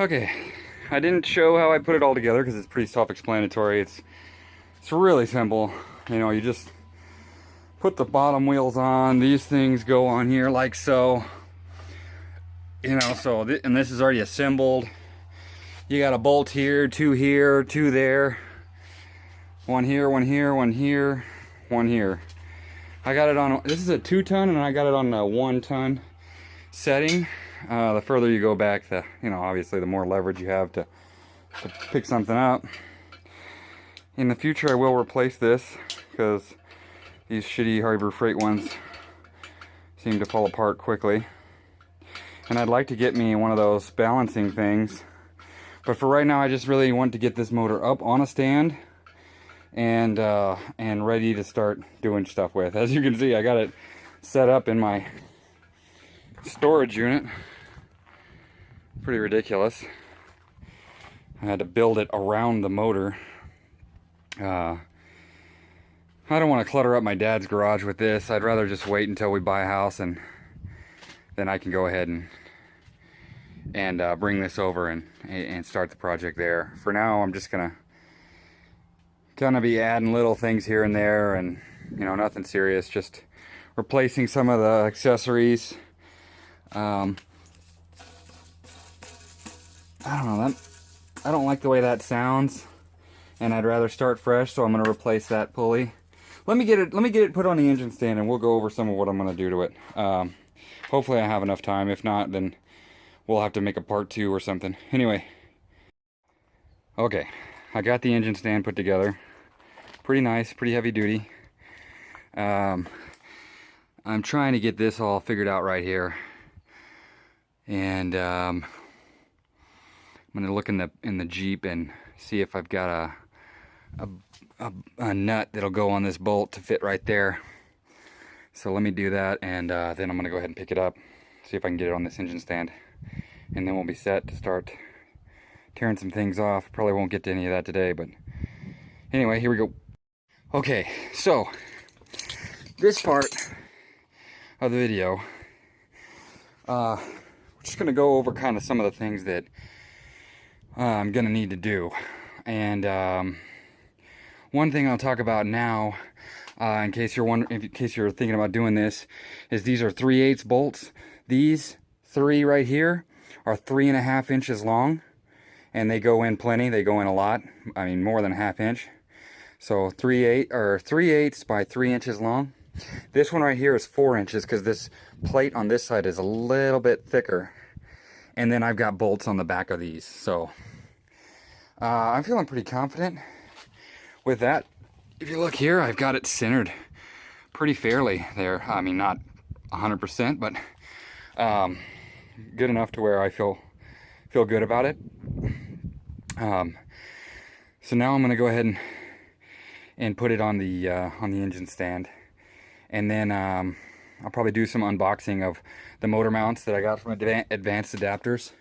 Okay, I didn't show how I put it all together because it's pretty self-explanatory. It's really simple. You know, you just put the bottom wheels on. These things go on here like so. You know, so and this is already assembled. You got a bolt here, two there. One here, one here, one here, one here. I got it on, this is a 2-ton and I got it on a 1-ton setting. The further you go back, you know, obviously the more leverage you have to pick something up. In the future I will replace this because these shitty Harbor Freight ones seem to fall apart quickly. And I'd like to get me one of those balancing things. But for right now I just really want to get this motor up on a stand and ready to start doing stuff with. As you can see, I got it set up in my storage unit. Pretty ridiculous. I had to build it around the motor. I don't want to clutter up my dad's garage with this. I'd rather just wait until we buy a house and then I can go ahead and bring this over and start the project there. For now, I'm just gonna be adding little things here and there, and you know, nothing serious, just replacing some of the accessories. I don't know, I don't like the way that sounds, and I'd rather start fresh, so I'm gonna replace that pulley. Let me get it put on the engine stand and we'll go over some of what I'm gonna do to it. Hopefully I have enough time. If not, then we'll have to make a part 2 or something. Anyway, okay, I got the engine stand put together. Pretty nice, pretty heavy duty. I'm trying to get this all figured out right here, and I'm gonna look in the Jeep and see if I've got a nut that'll go on this bolt to fit right there. So let me do that, and then I'm gonna go ahead and pick it up, see if I can get it on this engine stand, and then we'll be set to start tearing some things off. Probably won't get to any of that today, but anyway, here we go. Okay, so this part of the video, we're just gonna go over kind of some of the things that I'm gonna need to do. And one thing I'll talk about now, in case you're thinking about doing this, is these are 3/8 bolts. These 3 right here are 3.5 inches long, and they go in plenty. They go in a lot. I mean, more than a ½ inch. So 3/8 by 3 inches long. This one right here is 4 inches because this plate on this side is a little bit thicker. And then I've got bolts on the back of these. So I'm feeling pretty confident with that. If you look here, I've got it centered pretty fairly there. I mean, not 100%, but good enough to where I feel good about it. So now I'm going to go ahead and put it on the engine stand, and then I'll probably do some unboxing of the motor mounts that I got from Advanced Adapters.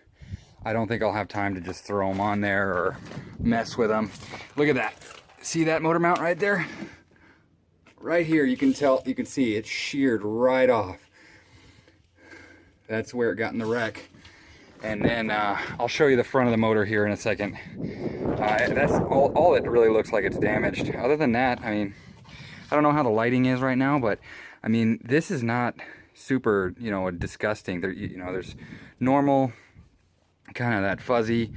I don't think I'll have time to just throw them on there or mess with them. Look at that. See that motor mount right there? Right here, you can see it's sheared right off. That's where it got in the wreck. And then I'll show you the front of the motor here in a second. That's all it really looks like it's damaged. Other than that, I mean, I don't know how the lighting is right now, but I mean, this is not super, you know, disgusting. You know, there's normal kind of that fuzzy,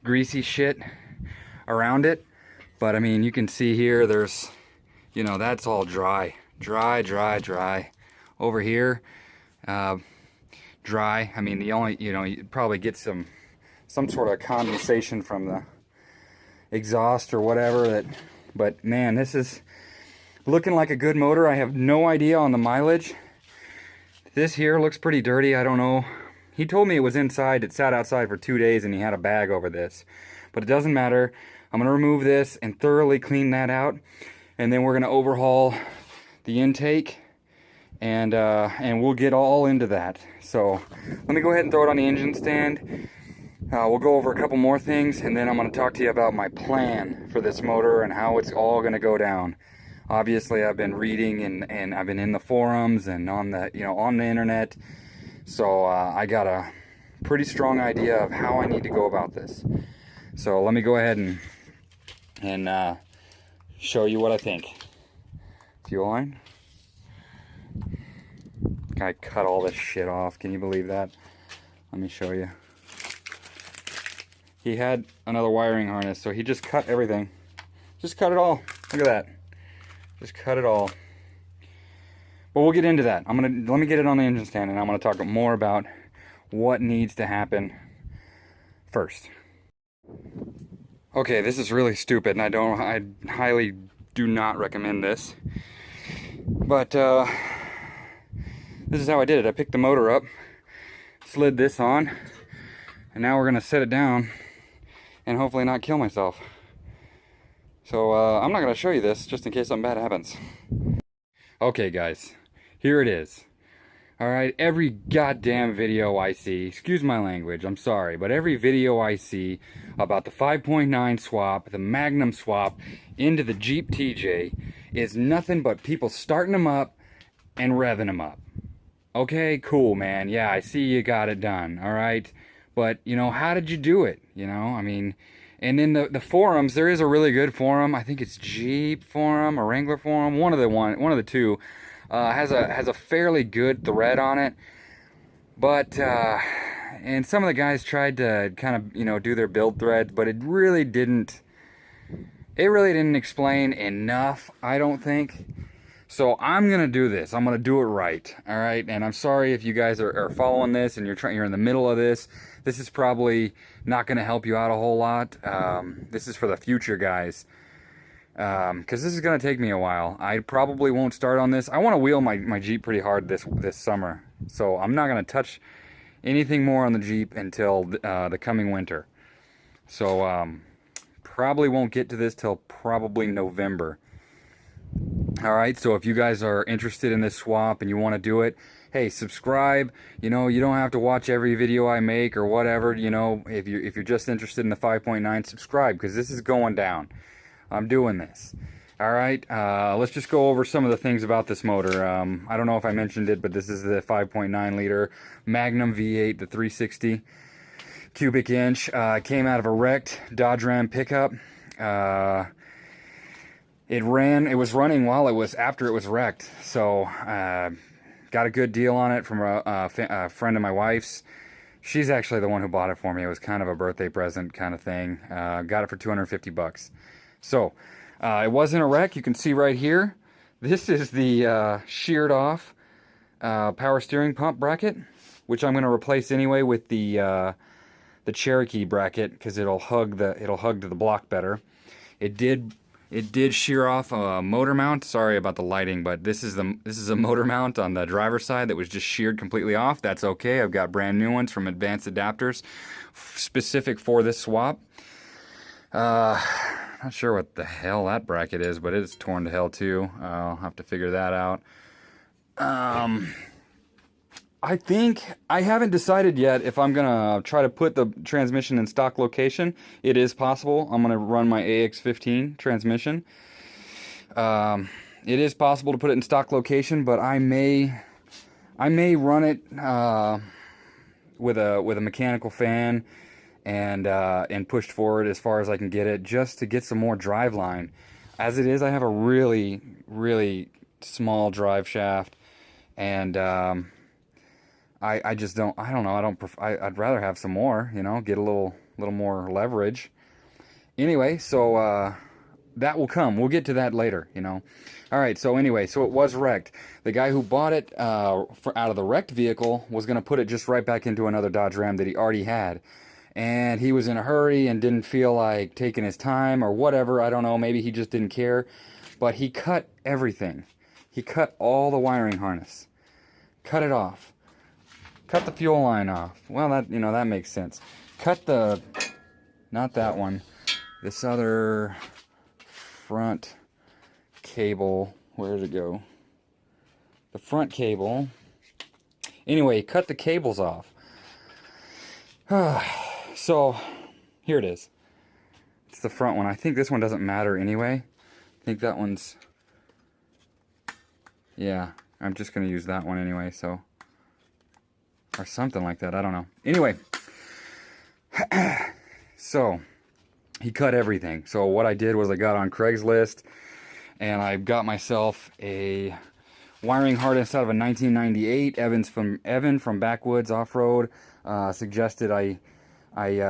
greasy shit around it. But I mean, you can see here, there's, you know, that's all dry. Over here, dry. I mean, the only, you know, you probably get some sort of condensation from the exhaust or whatever. But man, this is looking like a good motor. I have no idea on the mileage. This here looks pretty dirty. I don't know. He told me it was inside. It sat outside for 2 days and he had a bag over this. But it doesn't matter. I'm going to remove this and thoroughly clean that out. And then we're going to overhaul the intake. And we'll get all into that. So let me go ahead and throw it on the engine stand. We'll go over a couple more things, and then I'm going to talk to you about my plan for this motor and how it's all going to go down. Obviously, I've been reading and I've been in the forums and on the, you know, on the internet. So I gotta pretty strong idea of how I need to go about this. So let me go ahead and show you what I think. Fuel line. Guy cut all this shit off. Can you believe that? Let me show you. He had another wiring harness, so he just cut everything. Just cut it all. Look at that. Just cut it all. But we'll get into that. Let me get it on the engine stand, and I'm gonna talk more about what needs to happen first. Okay, this is really stupid, and I highly do not recommend this. But this is how I did it. I picked the motor up, slid this on, and now we're gonna set it down and hopefully not kill myself. So I'm not gonna show you this just in case something bad happens. Okay guys, here it is. Alright, every goddamn video I see, excuse my language, I'm sorry, but every video I see about the 5.9 swap, the Magnum swap into the Jeep TJ is nothing but people starting them up and revving them up. Okay, cool, man. Yeah, I see you got it done, alright? But, you know, how did you do it? You know, I mean, and in the forums, there is a really good forum. I think it's Jeep forum or Wrangler forum, one of the two. Has a fairly good thread on it, but and some of the guys tried to kind of, you know, do their build threads, but it really didn't explain enough, I don't think. So I'm gonna do this. I'm gonna do it right, all right? And I'm sorry if you guys are following this and you're in the middle of this. This is probably not gonna help you out a whole lot. This is for the future guys. Because this is going to take me a while. I probably won't start on this. I want to wheel my Jeep pretty hard this summer. So I'm not going to touch anything more on the Jeep until the coming winter. So probably won't get to this till probably November. Alright, so if you guys are interested in this swap and you want to do it, hey, subscribe. You know, you don't have to watch every video I make or whatever. You know, if you're just interested in the 5.9, subscribe, because this is going down. I'm doing this. Alright, let's just go over some of the things about this motor. I don't know if I mentioned it, but this is the 5.9 liter Magnum V8, the 360 cubic inch. Came out of a wrecked Dodge Ram pickup. It was running after it was wrecked. So, got a good deal on it from a friend of my wife's. She's actually the one who bought it for me. It was kind of a birthday present kind of thing. Got it for 250 bucks. So, it wasn't a wreck. You can see right here. This is the sheared off power steering pump bracket, which I'm going to replace anyway with the Cherokee bracket, because it'll hug to the block better. It did shear off a motor mount. Sorry about the lighting, but this is a motor mount on the driver's side that was just sheared completely off. That's okay. I've got brand new ones from Advanced Adapters, specific for this swap. Not sure what the hell that bracket is, but it's torn to hell too. I'll have to figure that out. I think I haven't decided yet if I'm gonna try to put the transmission in stock location. It is possible. I'm gonna run my AX15 transmission. It is possible to put it in stock location, but I may run it with a mechanical fan and pushed forward as far as I can get it, just to get some more drive line. As it is, I have a really, really small drive shaft, and I just don't know. I'd rather have some more, you know, get a little more leverage. Anyway, so that will come. We'll get to that later, you know. All right, so anyway, so it was wrecked. The guy who bought it out of the wrecked vehicle was going to put it just right back into another Dodge Ram that he already had. And he was in a hurry and didn't feel like taking his time or whatever. I don't know, maybe he just didn't care. But he cut everything. He cut all the wiring harness. Cut it off. Cut the fuel line off. Well, that makes sense. Cut not that one. This other front cable. Where did it go? The front cable. Anyway, cut the cables off. So, here it is. It's the front one. I think this one doesn't matter anyway. I think that one's... Yeah, I'm just going to use that one anyway, so... Or something like that, I don't know. Anyway, So he cut everything. So what I did was I got on Craigslist and I got myself a wiring harness out of a 1998. Evan from Backwoods Off-Road suggested I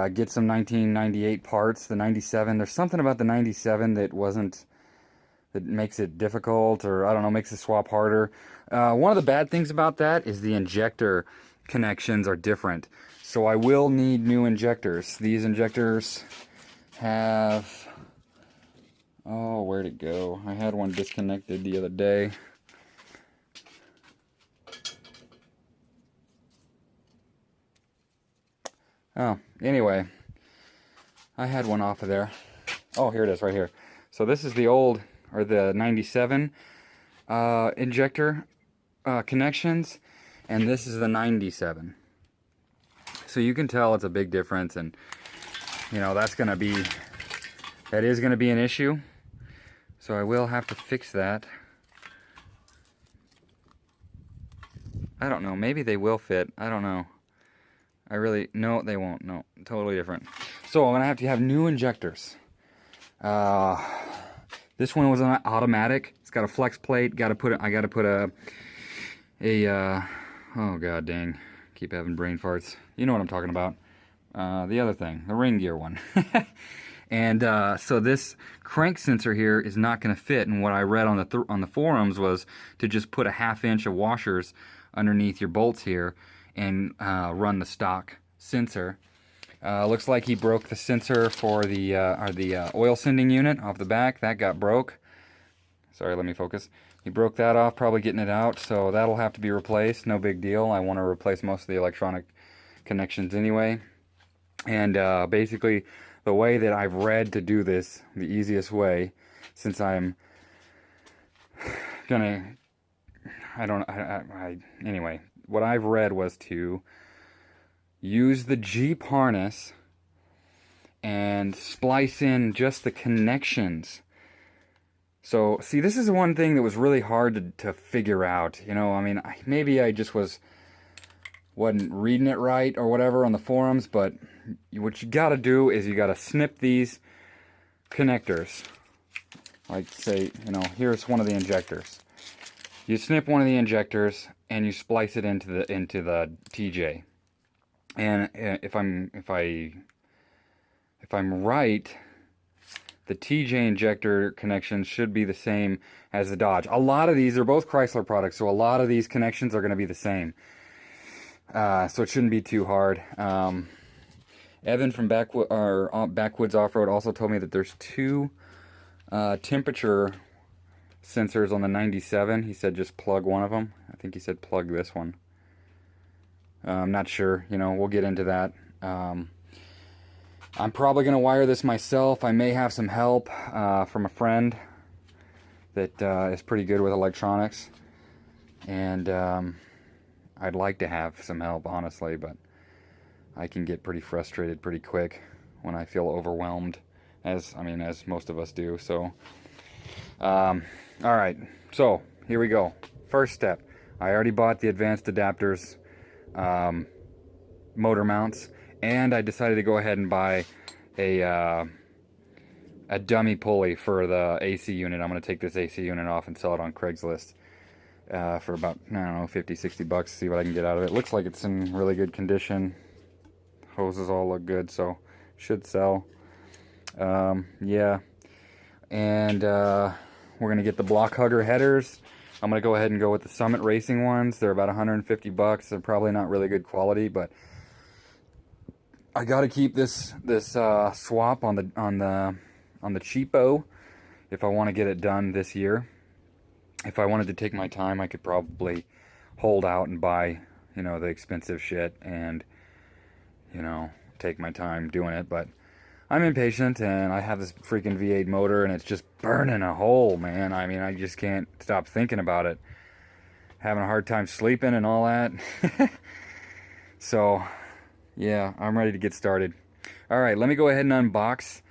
get some 1998 parts. The 97, there's something about the 97 that makes it difficult, or I don't know, makes the swap harder. One of the bad things about that is the injector connections are different. So I will need new injectors. These injectors have, oh, where'd it go? I had one disconnected the other day. Oh, anyway, I had one off of there. Oh, here it is, right here. So this is the old, or the 97 injector connections, and this is the 97. So you can tell it's a big difference, and you know that is gonna be an issue. So I will have to fix that. I don't know, maybe they will fit, I don't know. No, they won't, no, totally different. So I'm gonna have to have new injectors. This one was an automatic. It's got a flex plate. I gotta put a oh god dang, keep having brain farts. You know what I'm talking about. The other thing, the ring gear one. And so this crank sensor here is not going to fit. And what I read on the forums was to just put a 1/2 inch of washers underneath your bolts here and run the stock sensor. Looks like he broke the sensor for the oil sending unit off the back. That got broke. Sorry, let me focus. He broke that off, probably getting it out, so that'll have to be replaced. No big deal. I want to replace most of the electronic connections anyway. And basically, the way that I've read to do this, the easiest way, since I'm gonna, anyway, what I've read was to use the Jeep harness and splice in just the connections. So, see, this is one thing that was really hard to figure out. You know, I mean, maybe I just wasn't reading it right or whatever on the forums, but what you gotta do is you gotta snip these connectors. Like, say, you know, here's one of the injectors. You snip one of the injectors and you splice it into the TJ. And if I'm right, the TJ injector connections should be the same as the Dodge. A lot of these are both Chrysler products, so a lot of these connections are going to be the same. So it shouldn't be too hard. Evan from Backwoods Off-Road also told me that there's two temperature sensors on the 97. He said just plug one of them. I think he said plug this one. I'm not sure, you know, we'll get into that. I'm probably going to wire this myself. I may have some help from a friend that is pretty good with electronics. And I'd like to have some help, honestly, but I can get pretty frustrated pretty quick when I feel overwhelmed, as most of us do. So, alright, so here we go. First step, I already bought the advanced adapters motor mounts, and I decided to go ahead and buy a dummy pulley for the AC unit. I'm going to take this AC unit off and sell it on Craigslist for about, I don't know, 50, 60 bucks, see what I can get out of it. Looks like it's in really good condition. Hoses all look good, so should sell. Yeah, and we're going to get the block hugger headers. I'm going to go ahead and go with the Summit Racing ones. They're about 150 bucks. They're probably not really good quality, but I got to keep this swap on the cheapo if I want to get it done this year. If I wanted to take my time, I could probably hold out and buy, you know, the expensive shit and, you know, take my time doing it, but I'm impatient, and I have this freaking V8 motor, and it's just burning a hole, man. I mean, I just can't stop thinking about it. Having a hard time sleeping and all that. So, yeah, I'm ready to get started. Alright, let me go ahead and unbox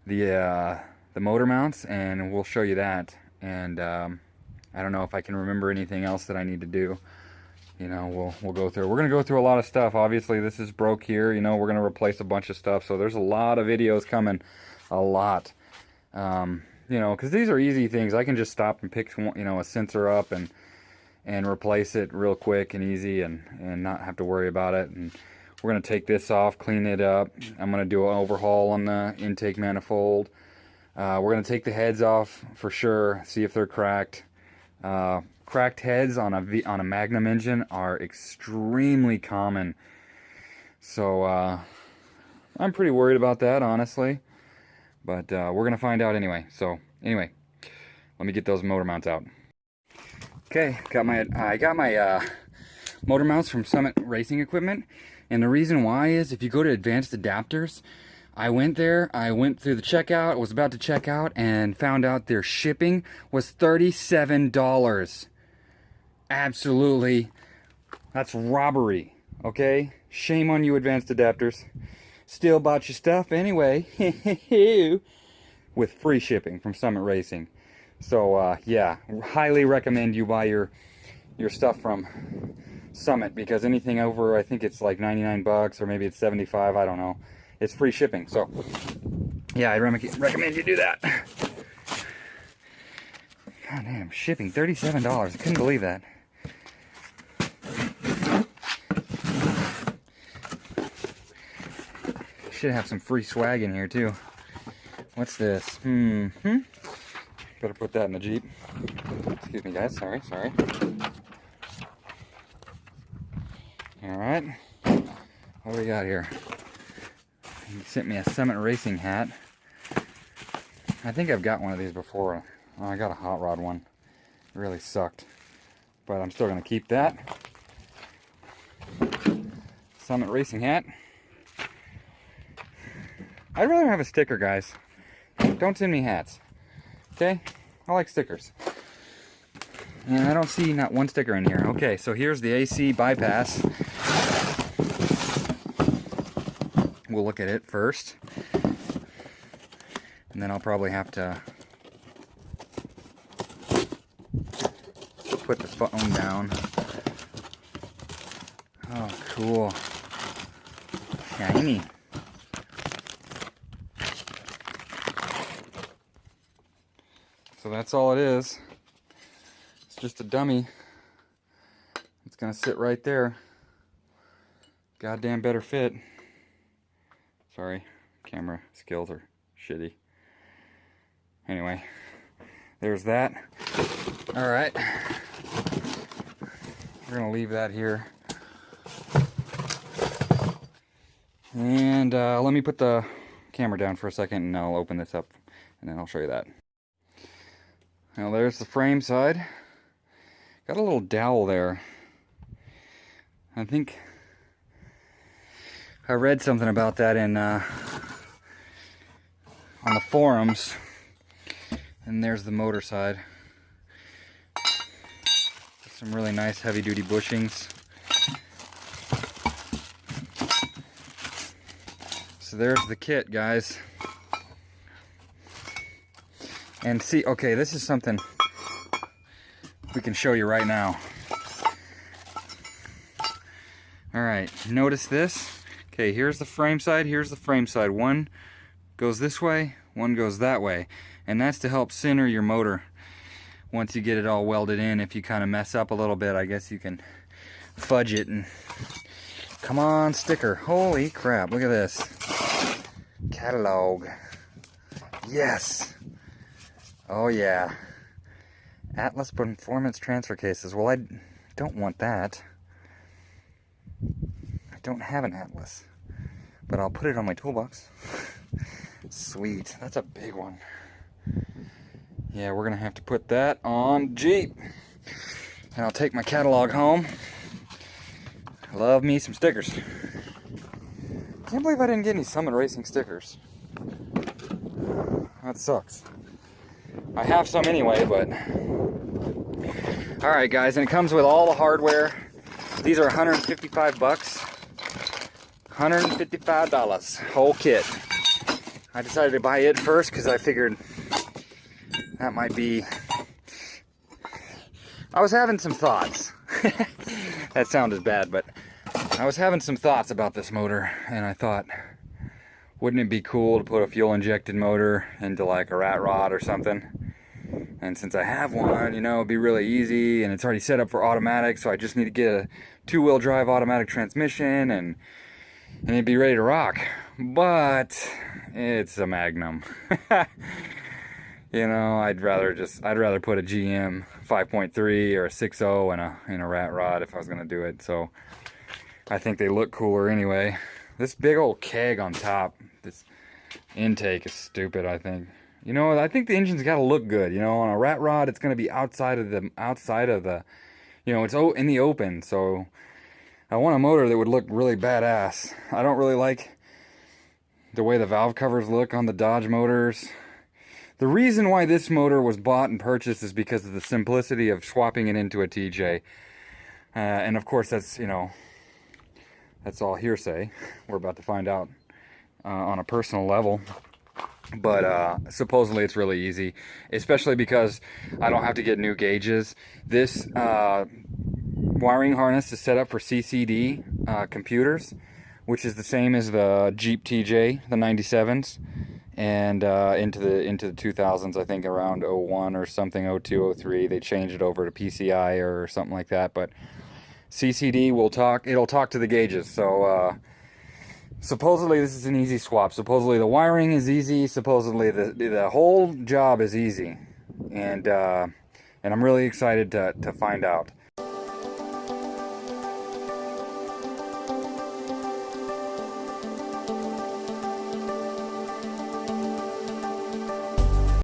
the motor mounts, and we'll show you that. And I don't know if I can remember anything else that I need to do. you know, we'll go through. We're gonna go through a lot of stuff. Obviously, this is broke here. You know, we're gonna replace a bunch of stuff. So there's a lot of videos coming, a lot. You know, because these are easy things. I can just stop and pick, you know, a sensor up and replace it real quick and easy, and not have to worry about it. And we're gonna take this off, clean it up. I'm gonna do an overhaul on the intake manifold. We're gonna take the heads off for sure. See if they're cracked. Cracked heads on a Magnum engine are extremely common, so I'm pretty worried about that, honestly, but we're gonna find out anyway. So anyway, let me get those motor mounts out. Okay, I got my motor mounts from Summit Racing Equipment, and the reason why is if you go to advanced adapters, I went there, I went through the checkout, was about to check out, and found out their shipping was $37. Absolutely, that's robbery, okay? Shame on you, advanced adapters. Still bought your stuff anyway, with free shipping from Summit Racing. So yeah, highly recommend you buy your stuff from Summit, because anything over, I think it's like 99 bucks, or maybe it's 75, I don't know. It's free shipping, so yeah, I recommend you do that. God damn, shipping, $37. I couldn't believe that. Should have some free swag in here too. What's this? Better put that in the Jeep. Excuse me, guys. Sorry. Alright. What do we got here? He sent me a Summit Racing hat. I think I've got one of these before. Oh, I got a hot rod one. It really sucked. But I'm still going to keep that. Summit Racing hat. I'd rather have a sticker, guys. Don't send me hats. Okay? I like stickers. And I don't see not one sticker in here. Okay, so here's the AC bypass. We'll look at it first. And then I'll probably have to put the phone down. Oh, cool. Shiny. So that's all it is. It's just a dummy. It's gonna sit right there. Goddamn better fit. Sorry, camera skills are shitty. Anyway, there's that. Alright. We're gonna leave that here. And let me put the camera down for a second and I'll open this up and then I'll show you that. Now there's the frame side. Got a little dowel there. I think I read something about that in on the forums. And there's the motor side. Some really nice heavy duty bushings. So there's the kit, guys. And see, okay, this is something we can show you right now. Alright, notice this. Okay, here's the frame side, here's the frame side. One goes this way, one goes that way. And that's to help center your motor once you get it all welded in. If you kind of mess up a little bit, I guess you can fudge it and... Come on, sticker. Holy crap, look at this. Catalog. Yes. Oh yeah. Atlas Performance Transfer Cases. Well, I don't want that. I don't have an Atlas. But I'll put it on my toolbox. Sweet. That's a big one. Yeah, we're going to have to put that on Jeep. And I'll take my catalog home. Love me some stickers. Can't believe I didn't get any Summit Racing stickers. That sucks. I have some anyway, but... Alright guys, and it comes with all the hardware. These are 155 bucks. $155. Whole kit. I decided to buy it first because I figured that might be... I was having some thoughts. that sounded bad, but I was having some thoughts about this motor, and I thought, wouldn't it be cool to put a fuel injected motor into like a rat rod or something? And since I have one, you know, it'd be really easy, and it's already set up for automatic, so I just need to get a 2-wheel drive automatic transmission, and it'd be ready to rock. But it's a Magnum. You know, I'd rather put a GM 5.3 or a 6.0 in a rat rod if I was gonna do it. So I think they look cooler anyway. This big old keg on top, this intake is stupid, I think. You know, I think the engine's got to look good. You know, on a rat rod, it's gonna be outside of the, you know, it's in the open. So I want a motor that would look really badass. I don't really like the way the valve covers look on the Dodge motors. The reason why this motor was bought and purchased is because of the simplicity of swapping it into a TJ. And of course, that's, you know, that's all hearsay. We're about to find out on a personal level. But supposedly it's really easy, especially because I don't have to get new gauges. This wiring harness is set up for CCD computers, which is the same as the Jeep TJ, the 97s. And into the 2000s, I think around 01 or something, 02, 03, they changed it over to PCI or something like that. But CCD it'll talk to the gauges. So supposedly this is an easy swap. Supposedly the wiring is easy. Supposedly the whole job is easy. And I'm really excited to find out.